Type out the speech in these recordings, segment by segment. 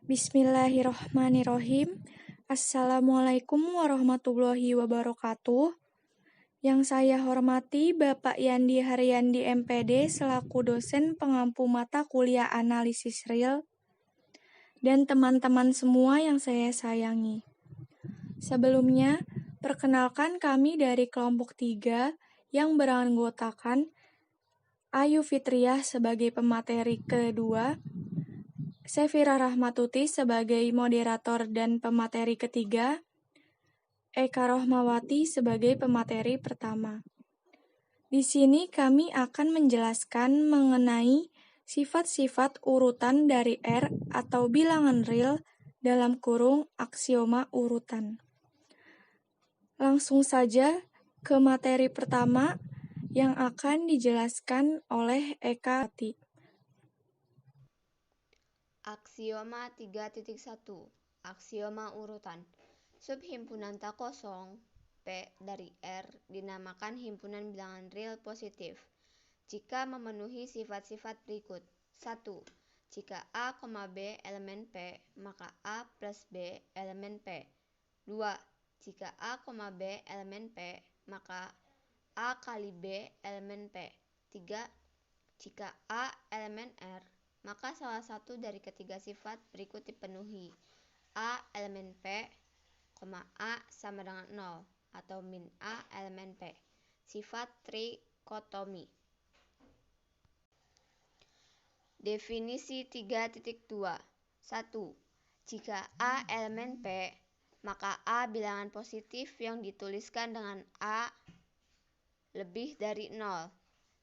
Bismillahirrohmanirrohim. Assalamualaikum warahmatullahi wabarakatuh. Yang saya hormati Bapak Yandi Haryandi MPD selaku dosen pengampu mata kuliah analisis real dan teman-teman semua yang saya sayangi. Sebelumnya, perkenalkan kami dari kelompok 3 yang beranggotakan Ayu Fitriah sebagai pemateri kedua, Sefira Rahmatuti sebagai moderator dan pemateri ketiga, Eka Rohmawati sebagai pemateri pertama. Di sini kami akan menjelaskan mengenai sifat-sifat urutan dari R atau bilangan real dalam kurung aksioma urutan. Langsung saja ke materi pertama yang akan dijelaskan oleh Eka Rohmawati. Aksioma 3.1 Aksioma urutan. Subhimpunan tak kosong P dari R dinamakan himpunan bilangan real positif jika memenuhi sifat-sifat berikut. 1. Jika A, B elemen P, maka A plus B elemen P. 2. Jika A, B elemen P, maka A kali B elemen P. 3. Jika A elemen R, maka salah satu dari ketiga sifat berikut dipenuhi. A elemen P, A sama dengan 0 atau min A elemen P. Sifat trikotomi. Definisi 3.2 1. Jika A elemen P, maka A bilangan positif yang dituliskan dengan A lebih dari 0.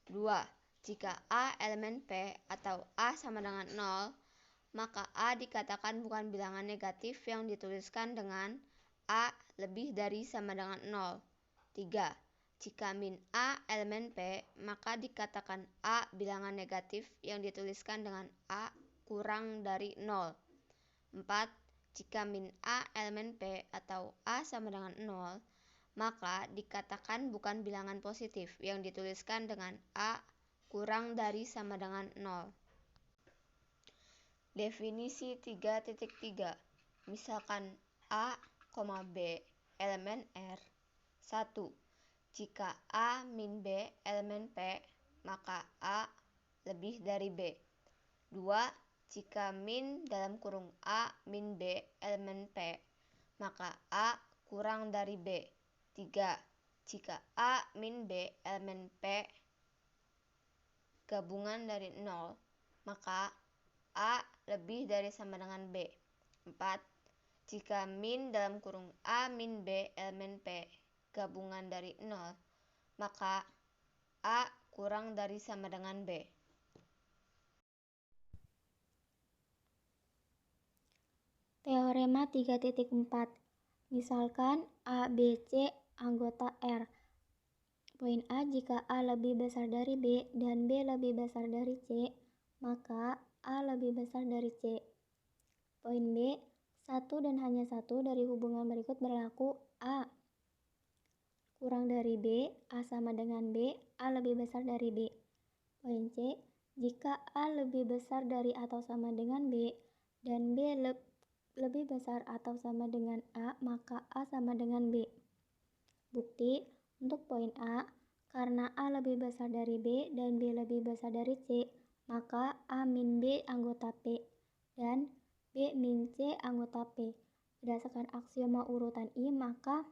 2. Jika A elemen P atau A sama dengan 0, maka A dikatakan bukan bilangan negatif yang dituliskan dengan A lebih dari sama dengan 0. 3. Jika min A elemen P, maka dikatakan A bilangan negatif yang dituliskan dengan A kurang dari 0. 4. Jika min A elemen P atau A sama dengan 0, maka dikatakan bukan bilangan positif yang dituliskan dengan A kurang dari sama dengan 0. Definisi 3.3 Misalkan A, B elemen R. 1. Jika A min B elemen P, maka A lebih dari B. 2. Jika min dalam kurung A min B elemen P, maka A kurang dari B. 3. Jika A min B elemen P gabungan dari 0, maka A lebih dari sama dengan B. 4. Jika min dalam kurung A min B elemen P gabungan dari 0, maka A kurang dari sama dengan B. Teorema 3.4 Misalkan A, B, C anggota R. Poin A, jika A lebih besar dari B dan B lebih besar dari C, maka A lebih besar dari C. Poin B, satu dan hanya satu dari hubungan berikut berlaku. A kurang dari B, A sama dengan B, A lebih besar dari B. Poin C, jika A lebih besar dari atau sama dengan B dan B lebih besar atau sama dengan A, maka A sama dengan B. Bukti untuk poin A, karena A lebih besar dari B dan B lebih besar dari C, maka A min B anggota P dan B min C anggota P. Berdasarkan aksioma urutan I, maka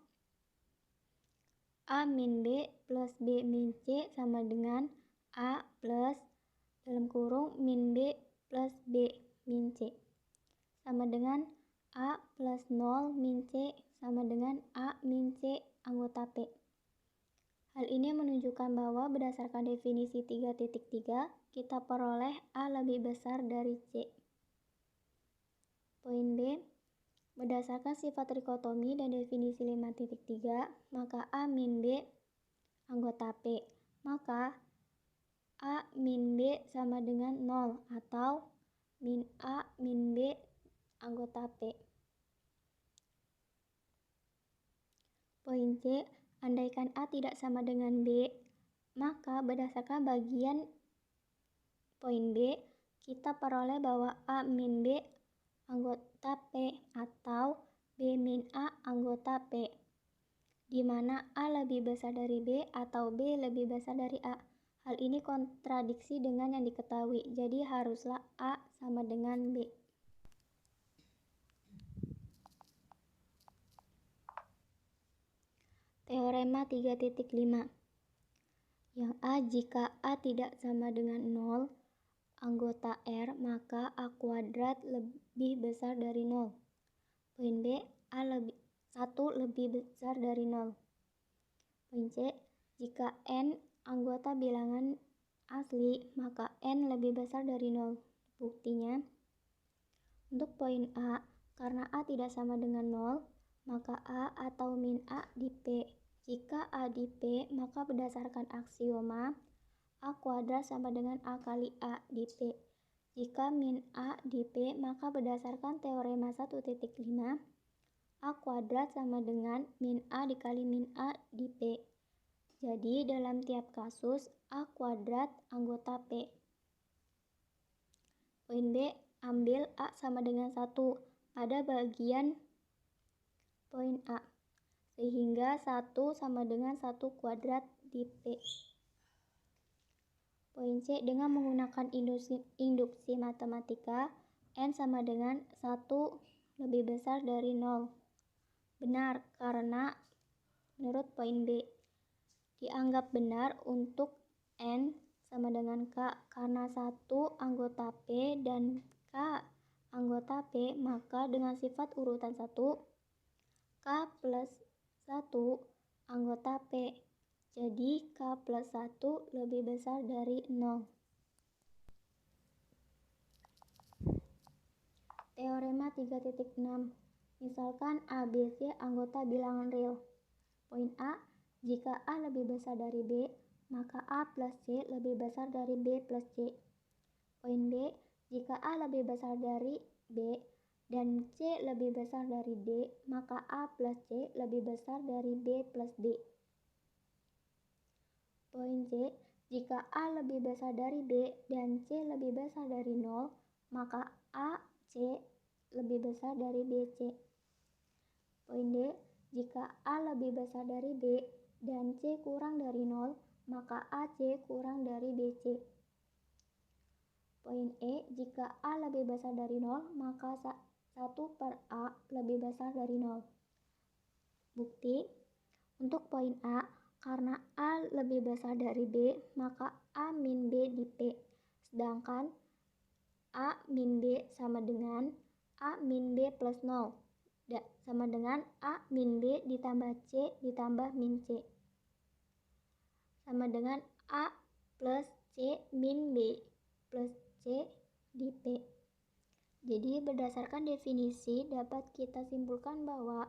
A min B plus B min C sama dengan A plus dalam kurung min B plus B min C sama dengan A plus 0 min C sama dengan A min C anggota P. Hal ini menunjukkan bahwa berdasarkan definisi 3.3, kita peroleh A lebih besar dari C. Poin B, berdasarkan sifat trikotomi dan definisi 5.3, maka A min B anggota P, maka A min B sama dengan 0 atau min A min B anggota P. Poin C, andaikan A tidak sama dengan B, maka berdasarkan bagian poin B, kita peroleh bahwa A min B anggota P atau B min A anggota P, di mana A lebih besar dari B atau B lebih besar dari A. Hal ini kontradiksi dengan yang diketahui, jadi haruslah A sama dengan B. Teorema 3.5. Yang A, jika A tidak sama dengan 0 anggota R, maka A kuadrat lebih besar dari 0. Poin B, A lebih 1 lebih besar dari 0. Poin C, jika N anggota bilangan asli, maka N lebih besar dari 0. Buktinya, untuk poin A, karena A tidak sama dengan 0, maka A atau min A di P. Jika A di P, maka berdasarkan aksioma, A kuadrat sama dengan A kali A di P. Jika min A di P, maka berdasarkan teorema 1.5, A kuadrat sama dengan min A dikali min A di P. Jadi, dalam tiap kasus, A kuadrat anggota P. Poin B, ambil A sama dengan 1 pada bagian poin A, sehingga 1 sama dengan 1 kuadrat di P. Poin C, dengan menggunakan induksi matematika, N sama dengan 1 lebih besar dari 0. Benar, karena menurut poin B, dianggap benar untuk N sama dengan K karena 1 anggota P dan K anggota P, maka dengan sifat urutan 1, K plus 1 anggota P. Jadi K plus 1 lebih besar dari 0. Teorema 3.6. Misalkan A, B, C anggota bilangan real. Poin A, jika A lebih besar dari B, maka A plus C lebih besar dari B plus C. Poin B, jika A lebih besar dari B dan C lebih besar dari D, maka A plus C lebih besar dari B plus D. Poin C, jika A lebih besar dari B dan C lebih besar dari 0, maka A, C lebih besar dari B, C. Poin D, jika A lebih besar dari B dan C kurang dari 0, maka AC kurang dari BC. Poin E, jika A lebih besar dari 0, maka 1 per A lebih besar dari 0. Bukti, untuk poin A, karena A lebih besar dari B, maka A min B di P. Sedangkan A min B sama dengan A min B plus 0. Sama dengan A min B ditambah C ditambah min C. Sama dengan A plus C min B plus C di P. Jadi berdasarkan definisi dapat kita simpulkan bahwa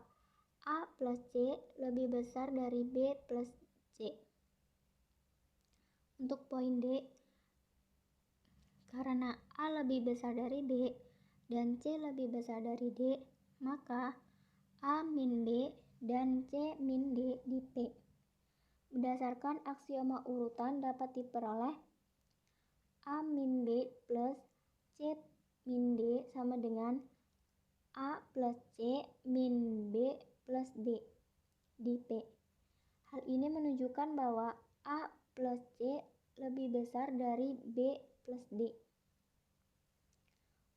A plus C lebih besar dari B plus C. Untuk poin D, karena A lebih besar dari B dan C lebih besar dari D, maka A min B dan C min D di P. Berdasarkan aksioma urutan dapat diperoleh A min B plus C min D sama dengan A plus C min B plus D di P. Hal ini menunjukkan bahwa A plus C lebih besar dari B plus D.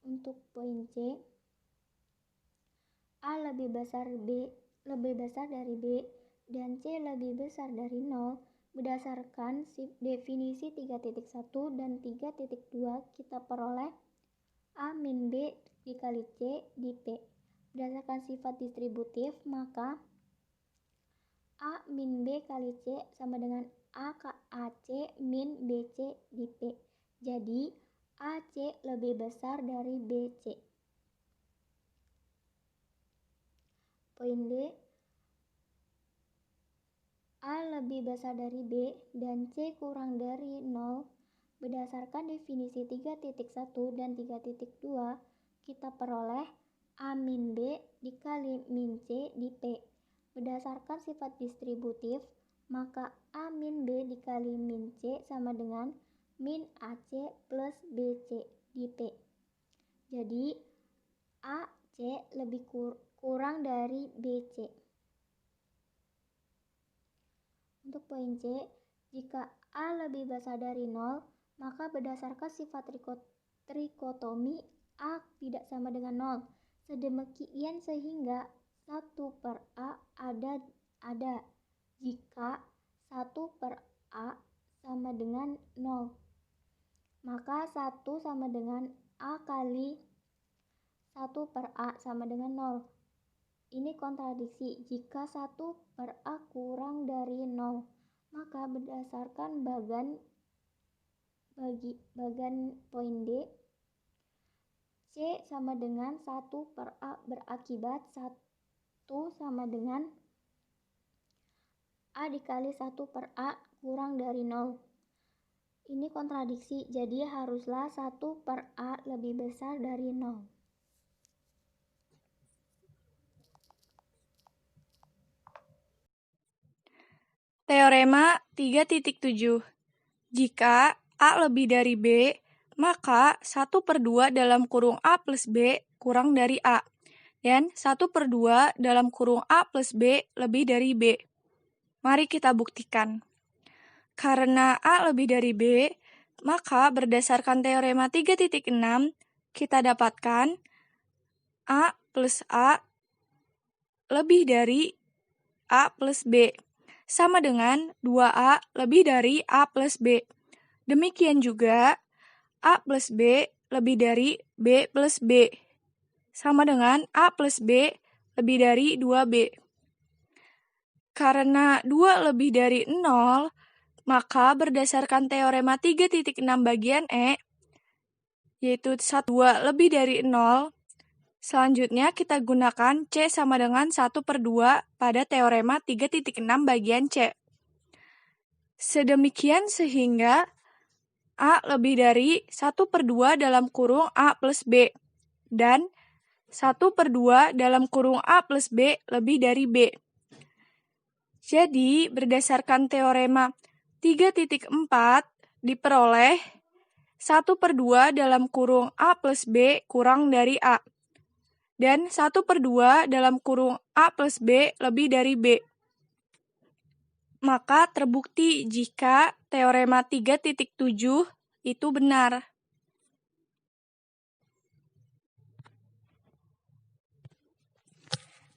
Untuk poin C, A lebih besar dari B dan C lebih besar dari 0. Berdasarkan definisi 3.1 dan 3.2 kita peroleh A min B dikali C di P. Berdasarkan sifat distributif, maka A min B kali C sama dengan AC min BC di P. Jadi AC lebih besar dari BC. Poin D, A lebih besar dari B dan C kurang dari 0. Berdasarkan definisi 3.1 dan 3.2, kita peroleh A min B dikali min C di P. Berdasarkan sifat distributif, maka A min B dikali min C sama dengan min AC plus BC di P. Jadi AC lebih kurang dari BC. Untuk poin C, jika A lebih besar dari 0, maka berdasarkan sifat trikotomi A tidak sama dengan 0. Sedemikian sehingga 1/A ada jika 1/A sama dengan 0, maka 1 sama dengan A kali 1/A sama dengan 0. Ini kontradiksi. Jika 1/A kurang dari 0, maka berdasarkan bagan poin D, C sama dengan 1/A berakibat 1 sama dengan A dikali 1/A kurang dari 0. Ini kontradiksi, jadi haruslah 1/A lebih besar dari 0. Teorema 3.7. Jika A lebih dari B, maka 1/2 dalam kurung A plus B kurang dari A, dan 1/2 dalam kurung A plus B lebih dari B. Mari kita buktikan. Karena A lebih dari B, maka berdasarkan teorema 3.6, kita dapatkan A plus A lebih dari A plus B, sama dengan 2A lebih dari A plus B. Demikian juga A plus B lebih dari B plus B, sama dengan A plus B lebih dari 2B. Karena 2 lebih dari 0, maka berdasarkan teorema 3.6 bagian E, yaitu 2 lebih dari 0, selanjutnya kita gunakan C sama dengan 1/2 pada teorema 3.6 bagian C. Sedemikian sehingga A lebih dari 1/2 dalam kurung A plus B, dan 1/2 dalam kurung A plus B lebih dari B. Jadi, berdasarkan teorema 3.4 diperoleh 1/2 dalam kurung A plus B kurang dari A, dan 1/2 dalam kurung A plus B lebih dari B. Maka terbukti jika teorema 3.7 itu benar.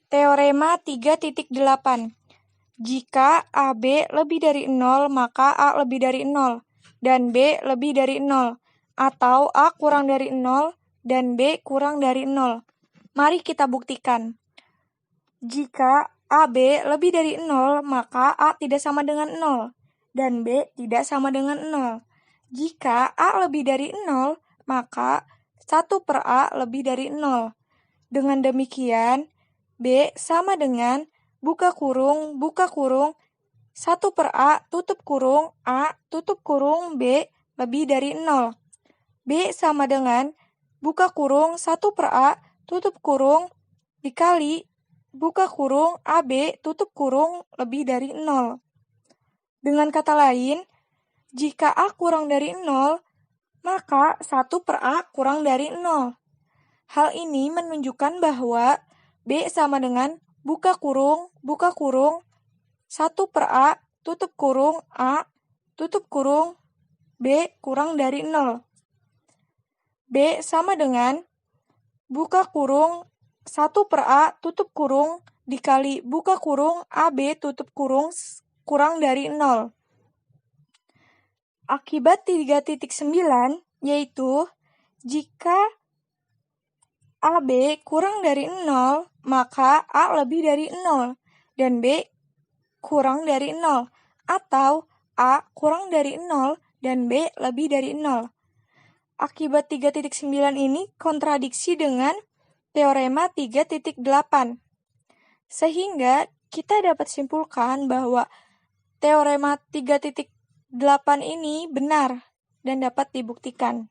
Teorema 3.8. Jika AB lebih dari 0, maka A lebih dari 0, dan B lebih dari 0, atau A kurang dari 0, dan B kurang dari 0. Mari kita buktikan. Jika AB lebih dari 0, maka A tidak sama dengan 0, dan B tidak sama dengan 0. Jika A lebih dari 0, maka 1/A lebih dari 0. Dengan demikian, B sama dengan buka kurung, 1/A tutup kurung A tutup kurung B lebih dari 0. B sama dengan buka kurung 1/A tutup kurung dikali buka kurung AB tutup kurung lebih dari 0. Dengan kata lain, jika A kurang dari 0, maka 1/A kurang dari 0. Hal ini menunjukkan bahwa B sama dengan buka kurung 1/A tutup kurung A tutup kurung B kurang dari 0. B sama dengan buka kurung 1/A tutup kurung dikali buka kurung AB tutup kurung kurang dari 0. Akibat 3.9 yaitu jika AB kurang dari 0, maka A lebih dari 0, dan B kurang dari 0, atau A kurang dari 0, dan B lebih dari 0. Akibat 3.9 ini kontradiksi dengan teorema 3.8. Sehingga kita dapat simpulkan bahwa teorema 3.8 ini benar dan dapat dibuktikan.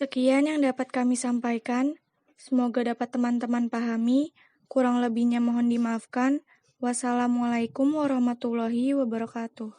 Sekian yang dapat kami sampaikan. Semoga dapat teman-teman pahami. Kurang lebihnya mohon dimaafkan. Wassalamualaikum warahmatullahi wabarakatuh.